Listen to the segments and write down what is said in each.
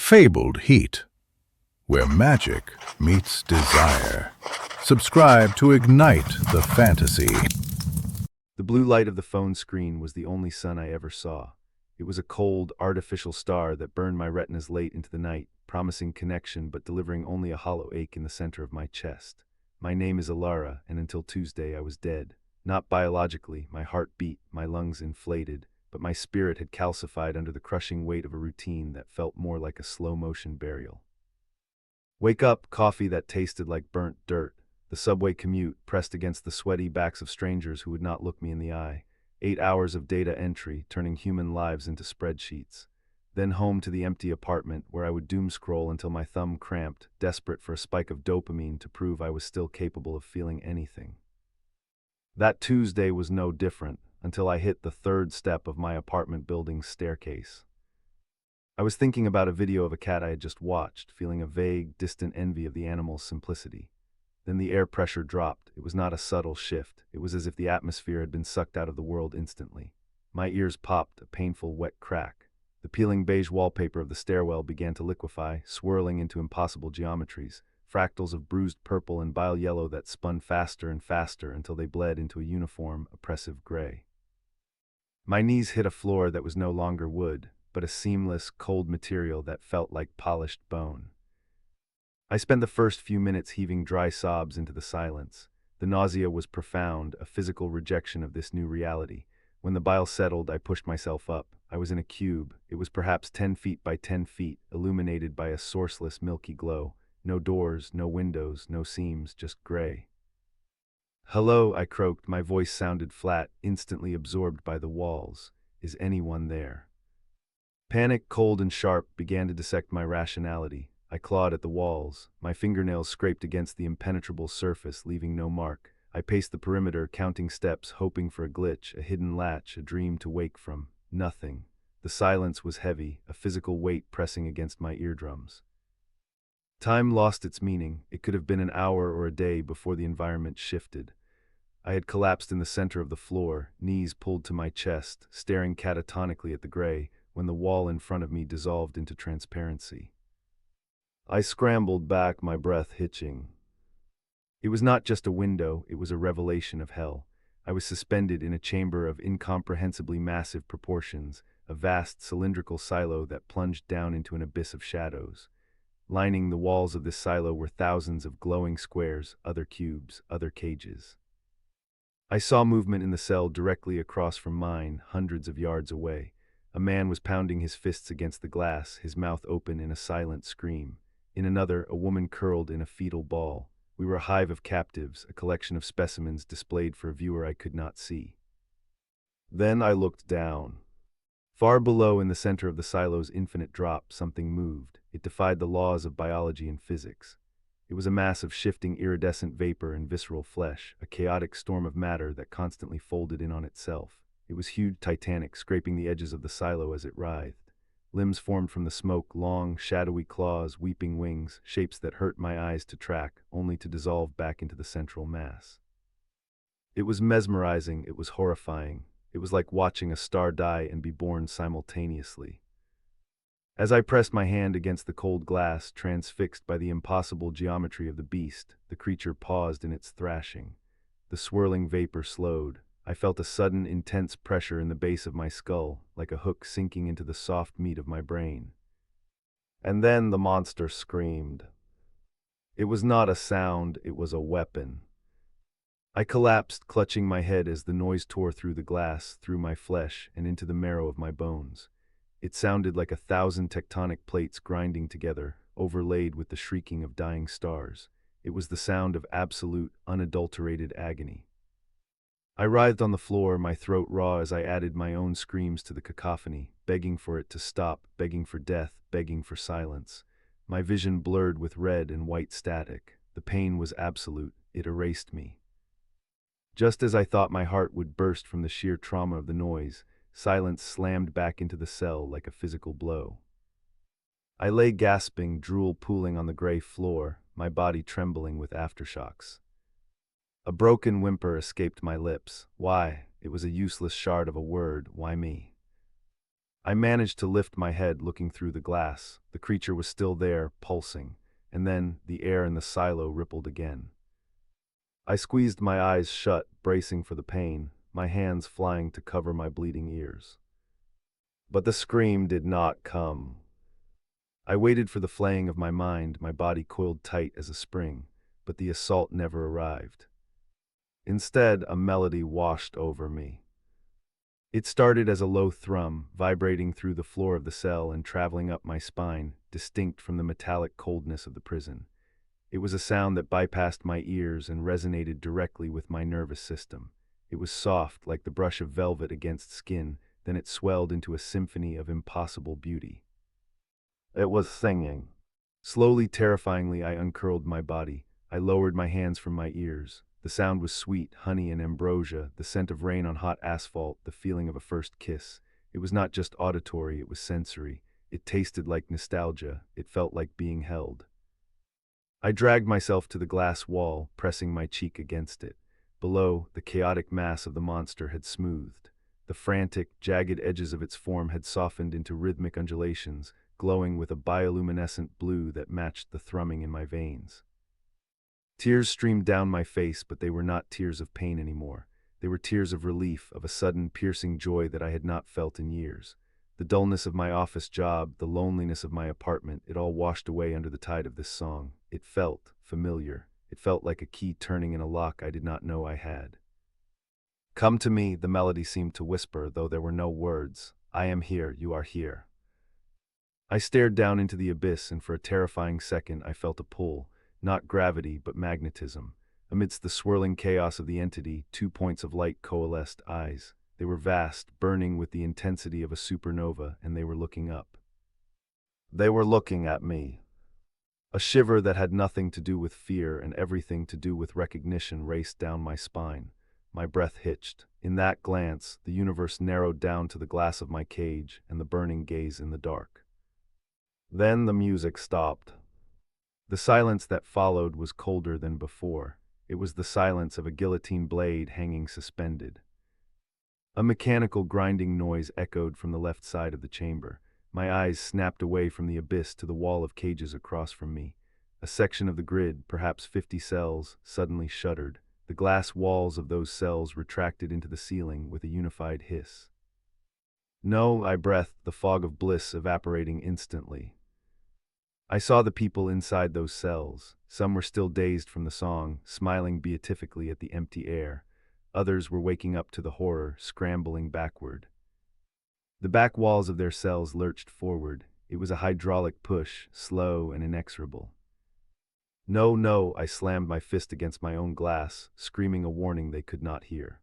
fabled heat, where magic meets desire. Subscribe to ignite the fantasy. The blue light of the phone screen was the only sun I ever saw. It was a cold, artificial star that burned my retinas late into the night, promising connection but delivering only a hollow ache in the center of my chest. My name is Elara, and until Tuesday I was dead. Not biologically, my heart beat, my lungs inflated, but my spirit had calcified under the crushing weight of a routine that felt more like a slow-motion burial. Wake up, coffee that tasted like burnt dirt. The subway commute, pressed against the sweaty backs of strangers who would not look me in the eye. 8 hours of data entry, turning human lives into spreadsheets. Then home to the empty apartment, where I would doom scroll until my thumb cramped, desperate for a spike of dopamine to prove I was still capable of feeling anything. That Tuesday was no different, until I hit the third step of my apartment building's staircase. I was thinking about a video of a cat I had just watched, feeling a vague, distant envy of the animal's simplicity. Then the air pressure dropped. It was not a subtle shift. It was as if the atmosphere had been sucked out of the world instantly. My ears popped, a painful, wet crack. The peeling beige wallpaper of the stairwell began to liquefy, swirling into impossible geometries, fractals of bruised purple and bile yellow that spun faster and faster until they bled into a uniform, oppressive gray. My knees hit a floor that was no longer wood, but a seamless, cold material that felt like polished bone. I spent the first few minutes heaving dry sobs into the silence. The nausea was profound, a physical rejection of this new reality. When the bile settled, I pushed myself up. I was in a cube. It was perhaps 10 feet by 10 feet, illuminated by a sourceless, milky glow. No doors, no windows, no seams, just gray. "Hello," I croaked. My voice sounded flat, instantly absorbed by the walls. "Is anyone there?" Panic, cold and sharp, began to dissect my rationality. I clawed at the walls. My fingernails scraped against the impenetrable surface, leaving no mark. I paced the perimeter, counting steps, hoping for a glitch, a hidden latch, a dream to wake from. Nothing. The silence was heavy, a physical weight pressing against my eardrums. Time lost its meaning. It could have been an hour or a day before the environment shifted. I had collapsed in the center of the floor, knees pulled to my chest, staring catatonically at the gray, when the wall in front of me dissolved into transparency. I scrambled back, my breath hitching. It was not just a window, it was a revelation of hell. I was suspended in a chamber of incomprehensibly massive proportions, a vast cylindrical silo that plunged down into an abyss of shadows. Lining the walls of this silo were thousands of glowing squares, other cubes, other cages. I saw movement in the cell directly across from mine, hundreds of yards away. A man was pounding his fists against the glass, his mouth open in a silent scream. In another, a woman curled in a fetal ball. We were a hive of captives, a collection of specimens displayed for a viewer I could not see. Then I looked down. Far below, in the center of the silo's infinite drop, something moved. It defied the laws of biology and physics. It was a mass of shifting iridescent vapor and visceral flesh, a chaotic storm of matter that constantly folded in on itself. It was huge titanic, scraping the edges of the silo as it writhed. Limbs formed from the smoke, long, shadowy claws, weeping wings, shapes that hurt my eyes to track, only to dissolve back into the central mass. It was mesmerizing, it was horrifying. It was like watching a star die and be born simultaneously. As I pressed my hand against the cold glass, transfixed by the impossible geometry of the beast, the creature paused in its thrashing. The swirling vapor slowed. I felt a sudden, intense pressure in the base of my skull, like a hook sinking into the soft meat of my brain. And then the monster screamed. It was not a sound, it was a weapon. I collapsed, clutching my head as the noise tore through the glass, through my flesh, and into the marrow of my bones. It sounded like 1,000 tectonic plates grinding together, overlaid with the shrieking of dying stars. It was the sound of absolute, unadulterated agony. I writhed on the floor, my throat raw as I added my own screams to the cacophony, begging for it to stop, begging for death, begging for silence. My vision blurred with red and white static. The pain was absolute. It erased me. Just as I thought my heart would burst from the sheer trauma of the noise, silence slammed back into the cell like a physical blow. I lay gasping, drool pooling on the gray floor, my body trembling with aftershocks. A broken whimper escaped my lips. Why? It was a useless shard of a word. Why me? I managed to lift my head, looking through the glass. The creature was still there, pulsing, and then the air in the silo rippled again. I squeezed my eyes shut, bracing for the pain, my hands flying to cover my bleeding ears. But the scream did not come. I waited for the flaying of my mind, my body coiled tight as a spring, but the assault never arrived. Instead, a melody washed over me. It started as a low thrum, vibrating through the floor of the cell and traveling up my spine, distinct from the metallic coldness of the prison. It was a sound that bypassed my ears and resonated directly with my nervous system. It was soft, like the brush of velvet against skin, then it swelled into a symphony of impossible beauty. It was singing. Slowly, terrifyingly, I uncurled my body. I lowered my hands from my ears. The sound was sweet, honey and ambrosia, the scent of rain on hot asphalt, the feeling of a first kiss. It was not just auditory, it was sensory. It tasted like nostalgia. It felt like being held. I dragged myself to the glass wall, pressing my cheek against it. Below, the chaotic mass of the monster had smoothed. The frantic, jagged edges of its form had softened into rhythmic undulations, glowing with a bioluminescent blue that matched the thrumming in my veins. Tears streamed down my face, but they were not tears of pain anymore. They were tears of relief, of a sudden, piercing joy that I had not felt in years. The dullness of my office job, the loneliness of my apartment, it all washed away under the tide of this song. It felt familiar. It felt like a key turning in a lock I did not know I had. Come to me, the melody seemed to whisper, though there were no words. I am here, you are here. I stared down into the abyss, and for a terrifying second I felt a pull, not gravity but magnetism. Amidst the swirling chaos of the entity, 2 points of light coalesced eyes. They were vast, burning with the intensity of a supernova, and they were looking up. They were looking at me. A shiver that had nothing to do with fear and everything to do with recognition raced down my spine. My breath hitched. In that glance, the universe narrowed down to the glass of my cage and the burning gaze in the dark. Then the music stopped. The silence that followed was colder than before. It was the silence of a guillotine blade hanging suspended. A mechanical grinding noise echoed from the left side of the chamber. My eyes snapped away from the abyss to the wall of cages across from me. A section of the grid, perhaps 50 cells, suddenly shuddered. The glass walls of those cells retracted into the ceiling with a unified hiss. No, I breathed, the fog of bliss evaporating instantly. I saw the people inside those cells. Some were still dazed from the song, smiling beatifically at the empty air. Others were waking up to the horror, scrambling backward. The back walls of their cells lurched forward. It was a hydraulic push, slow and inexorable. No, no, I slammed my fist against my own glass, screaming a warning they could not hear.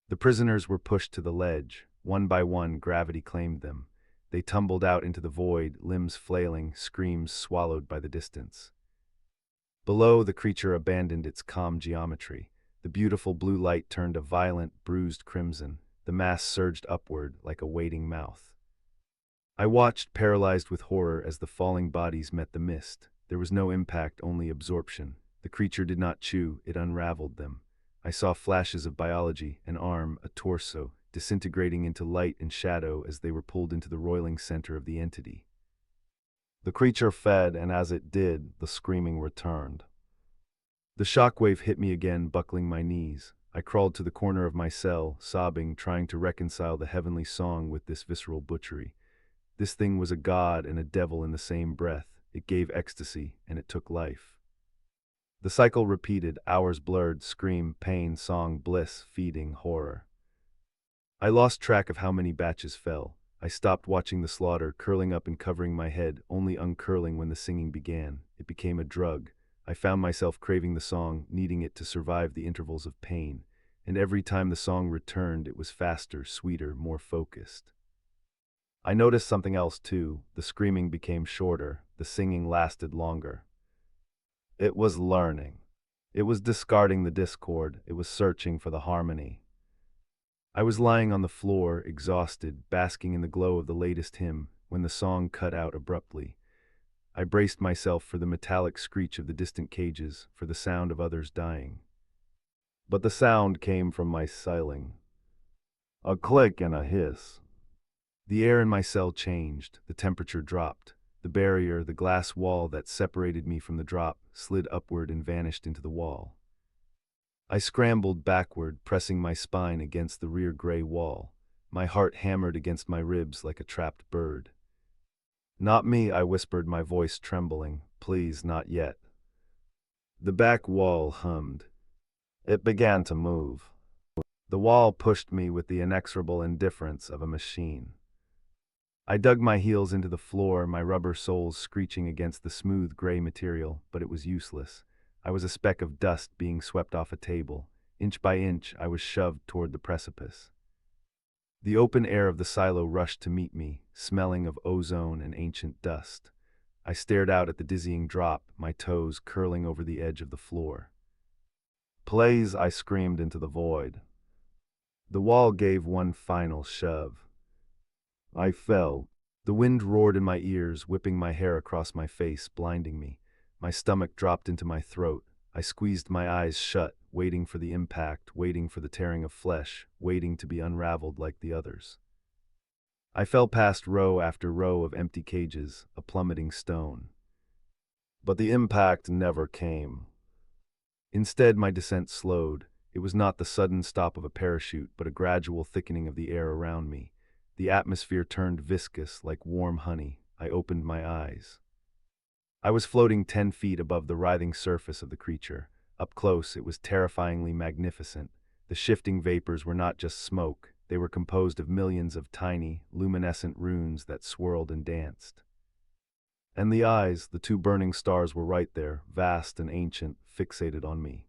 The prisoners were pushed to the ledge. One by one, gravity claimed them. They tumbled out into the void, limbs flailing, screams swallowed by the distance. Below, the creature abandoned its calm geometry. The beautiful blue light turned a violent, bruised crimson. The mass surged upward like a waiting mouth. I watched, paralyzed with horror, as the falling bodies met the mist. There was no impact, only absorption. The creature did not chew, it unraveled them. I saw flashes of biology, an arm, a torso, disintegrating into light and shadow as they were pulled into the roiling center of the entity. The creature fed, and as it did, the screaming returned. The shockwave hit me again, buckling my knees. I crawled to the corner of my cell, sobbing, trying to reconcile the heavenly song with this visceral butchery. This thing was a god and a devil in the same breath. It gave ecstasy, and it took life. The cycle repeated, hours blurred, scream, pain, song, bliss, feeding, horror. I lost track of how many batches fell. I stopped watching the slaughter, curling up and covering my head, only uncurling when the singing began. It became a drug. I found myself craving the song, needing it to survive the intervals of pain. And every time the song returned, it was faster, sweeter, more focused. I noticed something else too. The screaming became shorter. The singing lasted longer. It was learning. It was discarding the discord. It was searching for the harmony. I was lying on the floor, exhausted, basking in the glow of the latest hymn, when the song cut out abruptly. I braced myself for the metallic screech of the distant cages, for the sound of others dying. But the sound came from my ceiling. A click and a hiss. The air in my cell changed, the temperature dropped. The barrier, the glass wall that separated me from the drop, slid upward and vanished into the wall. I scrambled backward, pressing my spine against the rear gray wall. My heart hammered against my ribs like a trapped bird. "Not me," I whispered, my voice trembling. "Please, not yet." The back wall hummed. It began to move. The wall pushed me with the inexorable indifference of a machine. I dug my heels into the floor, my rubber soles screeching against the smooth gray material, but it was useless. I was a speck of dust being swept off a table. Inch by inch, I was shoved toward the precipice. The open air of the silo rushed to meet me, smelling of ozone and ancient dust. I stared out at the dizzying drop, my toes curling over the edge of the floor. "Please," I screamed into the void. The wall gave one final shove. I fell. The wind roared in my ears, whipping my hair across my face, blinding me. My stomach dropped into my throat. I squeezed my eyes shut, waiting for the impact, waiting for the tearing of flesh, waiting to be unraveled like the others. I fell past row after row of empty cages, a plummeting stone. But the impact never came. Instead, my descent slowed. It was not the sudden stop of a parachute, but a gradual thickening of the air around me. The atmosphere turned viscous, like warm honey. I opened my eyes. I was floating 10 feet above the writhing surface of the creature. Up close, it was terrifyingly magnificent. The shifting vapors were not just smoke. They were composed of millions of tiny, luminescent runes that swirled and danced. And the eyes, the two burning stars, were right there, vast and ancient, fixated on me.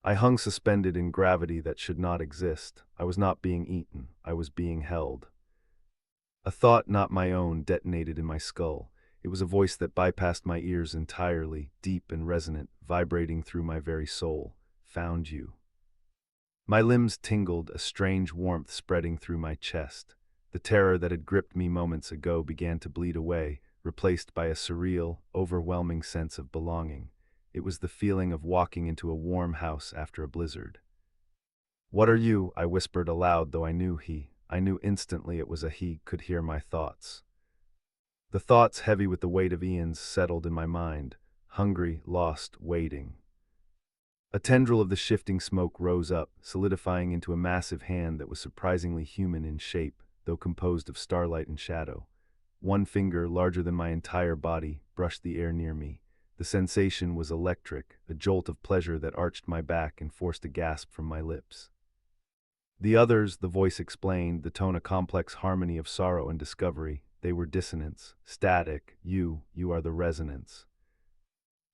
I hung suspended in gravity that should not exist. I was not being eaten. I was being held. A thought not my own detonated in my skull. It was a voice that bypassed my ears entirely, deep and resonant, vibrating through my very soul. "Found you." My limbs tingled, a strange warmth spreading through my chest. The terror that had gripped me moments ago began to bleed away, replaced by a surreal, overwhelming sense of belonging. It was the feeling of walking into a warm house after a blizzard. "What are you?" I whispered aloud, though I knew instantly it was a he, could hear my thoughts. The thoughts, heavy with the weight of eons, settled in my mind, hungry, lost, waiting. A tendril of the shifting smoke rose up, solidifying into a massive hand that was surprisingly human in shape, though composed of starlight and shadow. One finger, larger than my entire body, brushed the air near me. The sensation was electric, a jolt of pleasure that arched my back and forced a gasp from my lips. The others, the voice explained, the tone a complex harmony of sorrow and discovery. They were dissonance, static. You are the resonance.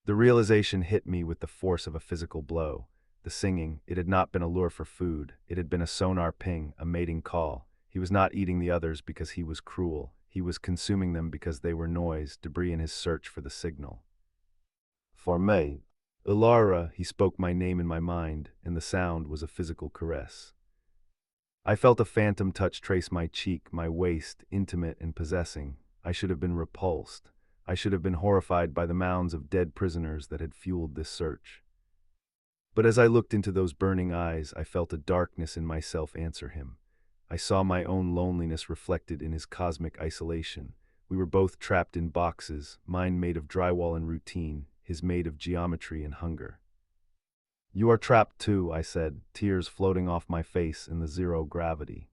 The realization hit me with the force of a physical blow. The singing, it had not been a lure for food. It had been a sonar ping, a mating call. He was not eating the others because he was cruel. He was consuming them because they were noise, debris in his search for the signal. "For me, Elara," he spoke my name in my mind, and the sound was a physical caress. I felt a phantom touch trace my cheek, my waist, intimate and possessing. I should have been repulsed. I should have been horrified by the mounds of dead prisoners that had fueled this search. But as I looked into those burning eyes, I felt a darkness in myself answer him. I saw my own loneliness reflected in his cosmic isolation. We were both trapped in boxes, mine made of drywall and routine, his made of geometry and hunger. "You are trapped too," I said, tears floating off my face in the zero gravity.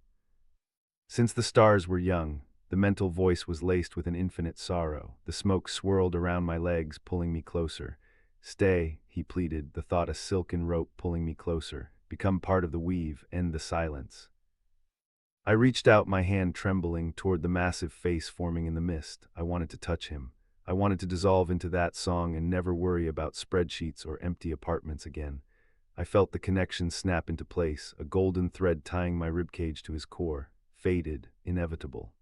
Since the stars were young, the mental voice was laced with an infinite sorrow. The smoke swirled around my legs, pulling me closer. "Stay," he pleaded, the thought a silken rope pulling me closer. "Become part of the weave, end the silence." I reached out, my hand trembling, toward the massive face forming in the mist. I wanted to touch him. I wanted to dissolve into that song and never worry about spreadsheets or empty apartments again. I felt the connection snap into place, a golden thread tying my ribcage to his core, faded, inevitable.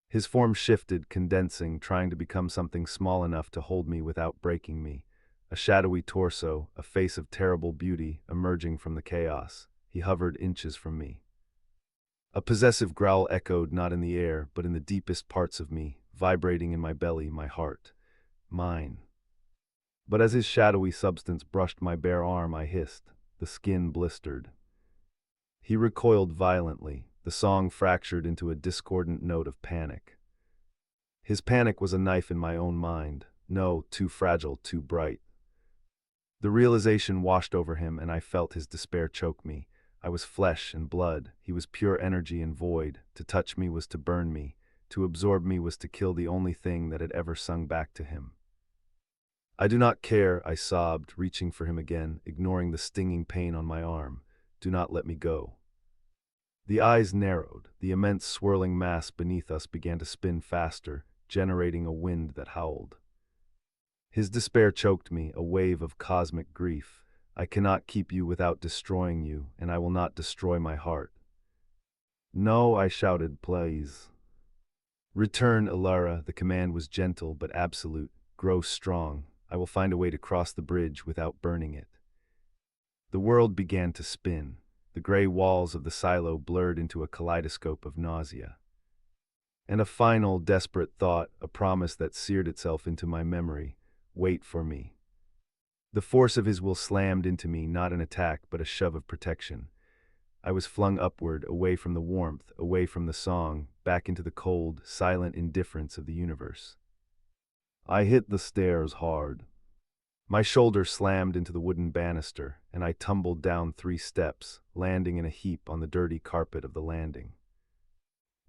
His form shifted, condensing, trying to become something small enough to hold me without breaking me. A shadowy torso, a face of terrible beauty, emerging from the chaos. He hovered inches from me. A possessive growl echoed not in the air, but in the deepest parts of me, vibrating in my belly, my heart. Mine. But as his shadowy substance brushed my bare arm, I hissed. The skin blistered. He recoiled violently. the song fractured into a discordant note of panic. His panic was a knife in my own mind. No, too fragile, too bright. The realization washed over him, and I felt his despair choke me. I was flesh and blood. He was pure energy and void. To touch me was to burn me. To absorb me was to kill the only thing that had ever sung back to him. I do not care, I sobbed, reaching for him again, ignoring the stinging pain on my arm. Do not let me go. The eyes narrowed. The immense swirling mass beneath us began to spin faster, generating a wind that howled. His despair choked me, a wave of cosmic grief. I cannot keep you without destroying you, and I will not destroy my heart. No, I shouted, please. Return, Elara. The command was gentle but absolute. Grow strong. I will find a way to cross the bridge without burning it. The world began to spin. The gray walls of the silo blurred into a kaleidoscope of nausea. And a final, desperate thought, a promise that seared itself into my memory. Wait for me. The force of his will slammed into me, not an attack, but a shove of protection. I was flung upward, away from the warmth, away from the song, back into the cold, silent indifference of the universe. I hit the stairs hard. My shoulder slammed into the wooden banister, and I tumbled down 3 steps, landing in a heap on the dirty carpet of the landing.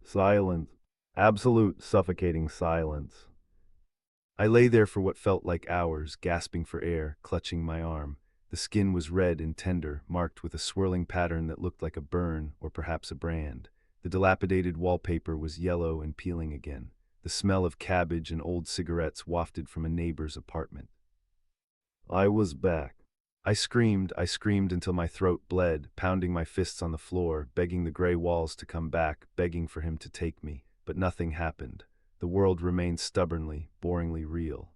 Silence. Absolute suffocating silence. I lay there for what felt like hours, gasping for air, clutching my arm. The skin was red and tender, marked with a swirling pattern that looked like a burn or perhaps a brand. The dilapidated wallpaper was yellow and peeling again. The smell of cabbage and old cigarettes wafted from a neighbor's apartment. I was back. I screamed until my throat bled, pounding my fists on the floor, begging the gray walls to come back, begging for him to take me. But nothing happened. The world remained stubbornly, boringly real.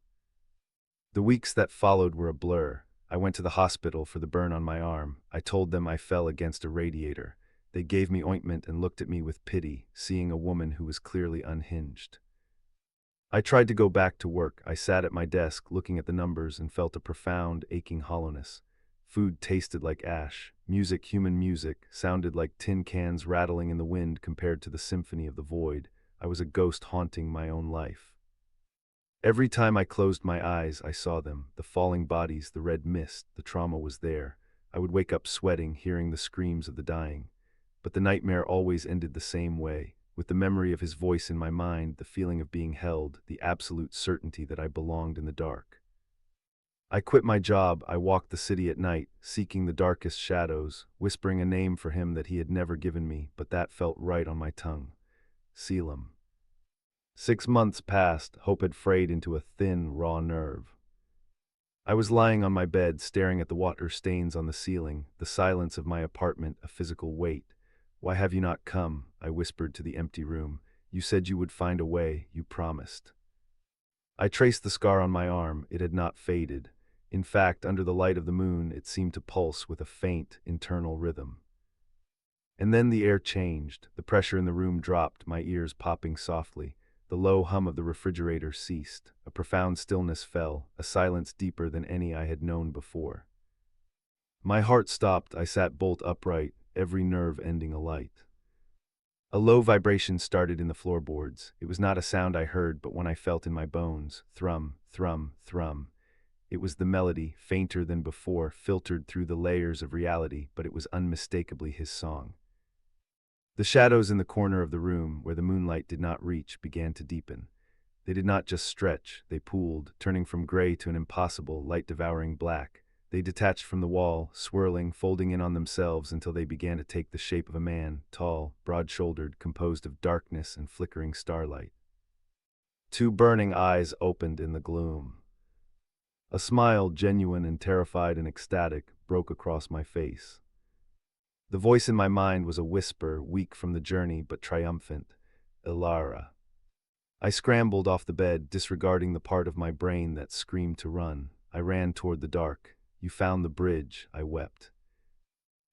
The weeks that followed were a blur. I went to the hospital for the burn on my arm. I told them I fell against a radiator. They gave me ointment and looked at me with pity, seeing a woman who was clearly unhinged. I tried to go back to work. I sat at my desk, looking at the numbers, and felt a profound, aching hollowness. Food tasted like ash. Music, human music, sounded like tin cans rattling in the wind compared to the symphony of the void. I was a ghost haunting my own life. Every time I closed my eyes, I saw them, the falling bodies, the red mist, the trauma was there. I would wake up sweating, hearing the screams of the dying. But the nightmare always ended the same way, with the memory of his voice in my mind, the feeling of being held, the absolute certainty that I belonged in the dark. I quit my job. I walked the city at night, seeking the darkest shadows, whispering a name for him that he had never given me, but that felt right on my tongue. Selim. 6 months passed. Hope had frayed into a thin, raw nerve. I was lying on my bed, staring at the water stains on the ceiling, the silence of my apartment a physical weight. Why have you not come? I whispered to the empty room. You said you would find a way. You promised. I traced the scar on my arm. It had not faded. In fact, under the light of the moon, it seemed to pulse with a faint, internal rhythm. And then the air changed. The pressure in the room dropped, my ears popping softly. The low hum of the refrigerator ceased. A profound stillness fell, a silence deeper than any I had known before. My heart stopped. I sat bolt upright, every nerve ending a light. A low vibration started in the floorboards. It was not a sound I heard, but one I felt in my bones. Thrum, thrum, thrum. It was the melody, fainter than before, filtered through the layers of reality, but it was unmistakably his song. The shadows in the corner of the room, where the moonlight did not reach, began to deepen. They did not just stretch, they pooled, turning from gray to an impossible, light-devouring black. They detached from the wall, swirling, folding in on themselves until they began to take the shape of a man, tall, broad-shouldered, composed of darkness and flickering starlight. 2 burning eyes opened in the gloom. A smile, genuine and terrified and ecstatic, broke across my face. The voice in my mind was a whisper, weak from the journey but triumphant. Elara. I scrambled off the bed, disregarding the part of my brain that screamed to run. I ran toward the dark. You found the bridge, I wept.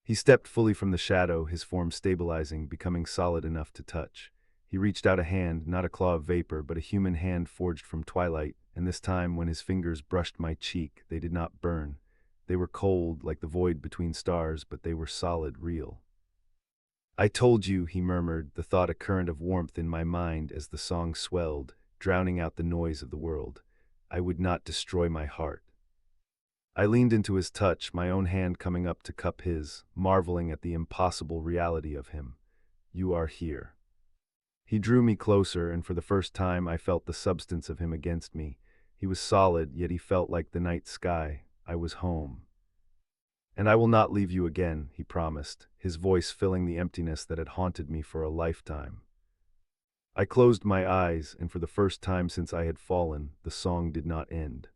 He stepped fully from the shadow, his form stabilizing, becoming solid enough to touch. He reached out a hand, not a claw of vapor, but a human hand forged from twilight, and this time when his fingers brushed my cheek, they did not burn. They were cold, like the void between stars, but they were solid, real. I told you, he murmured, the thought a current of warmth in my mind as the song swelled, drowning out the noise of the world. I would not destroy my heart. I leaned into his touch, my own hand coming up to cup his, marveling at the impossible reality of him. You are here. He drew me closer, and for the first time I felt the substance of him against me. He was solid, yet he felt like the night sky. I was home. And I will not leave you again, he promised, his voice filling the emptiness that had haunted me for a lifetime. I closed my eyes, and for the first time since I had fallen, the song did not end.